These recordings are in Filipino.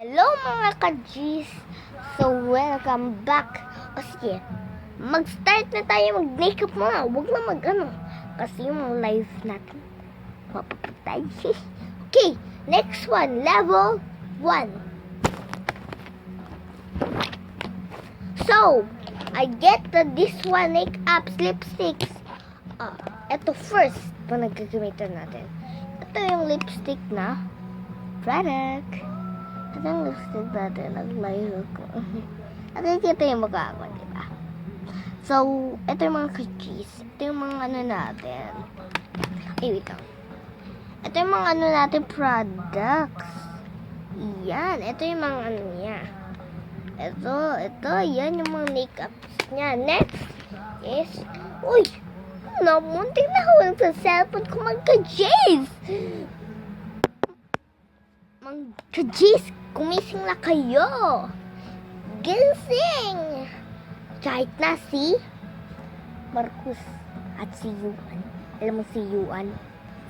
Hello mga ka-G's! So, welcome back. O sige, mag-start na tayo mag-makeup muna. Huwag na kasi yung live natin mapapatay. Okay, next one, level 1. So, I get this one makeup lipsticks. Ito first pa nagagamitan natin. Ito yung lipstick na product. Ito yung lipstick natin. Nag-live ako. At nakikita yung mukha ko, diba? So, ito yung mga cookies. Ito yung mga ano natin. Ay, wait lang. Ito yung mga ano natin products. Yan. Ito yung mga ano niya. Ito. Yan yung mga makeups niya. Next is, uy! Muntik na ako sa cellphone ko magka-Jays! Mga-Jays, kumising na kayo! Ginsing! Kahit na si Marcus at si Yuan. Alam mo si Yuan?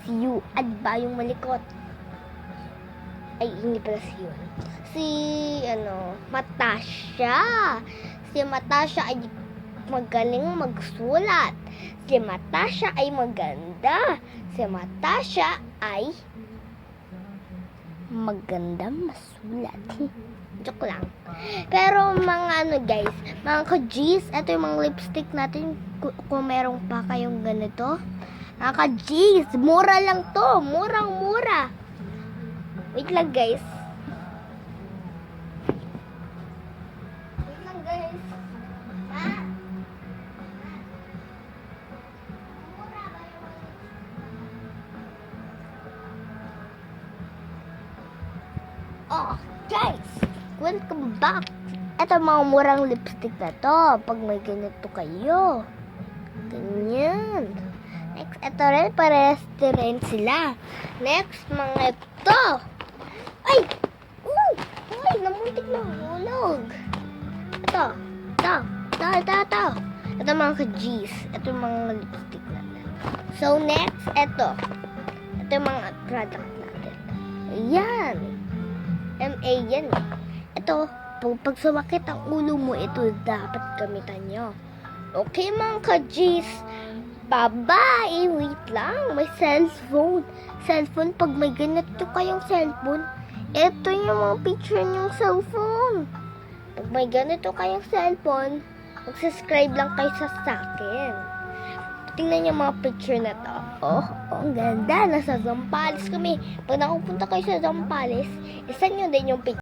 Si Yuan ba yung malikot? Ay, hindi pala si Yuan. Si, Matasha. Si Matasha ay magaling magsulat. Si Matasha ay maganda. Si Matasha ay maganda masulat. Joke lang. Pero mga guys, mga ka-G's, ito yung mga lipstick natin. Kung meron pa kayong ganito. Mga ka-G's, mura lang to. Murang-mura. Wait lang guys. Oh, guys, welcome back. Ito mga murang lipstick na to. Pag may ganito kayo. Ganyan. Next, ito rin. Parehas rin sila. Next, mga ito. Ay! Ay, namuntik na hulog. Ito. Ito mga ka-G's. Ito mga lipstick natin. So, next, ito. Ito yung mga product natin. Ayan. MA yan. Ito, pag sumakit ang ulo mo, ito dapat gamitan nyo. Okay mga ka-G's. Bye-bye. Wait lang. May cellphone. Cellphone, pag may ganito kayong cellphone, ito yung mga picture nyong cellphone. Pag may ganito kayong cellphone, mag-subscribe lang kayo sa akin. Tingnan niyo mga picture na to. Ang ganda. Nasa Zambales kami. Pag nakapunta kayo sa Zambales, isa nyo din yung picture.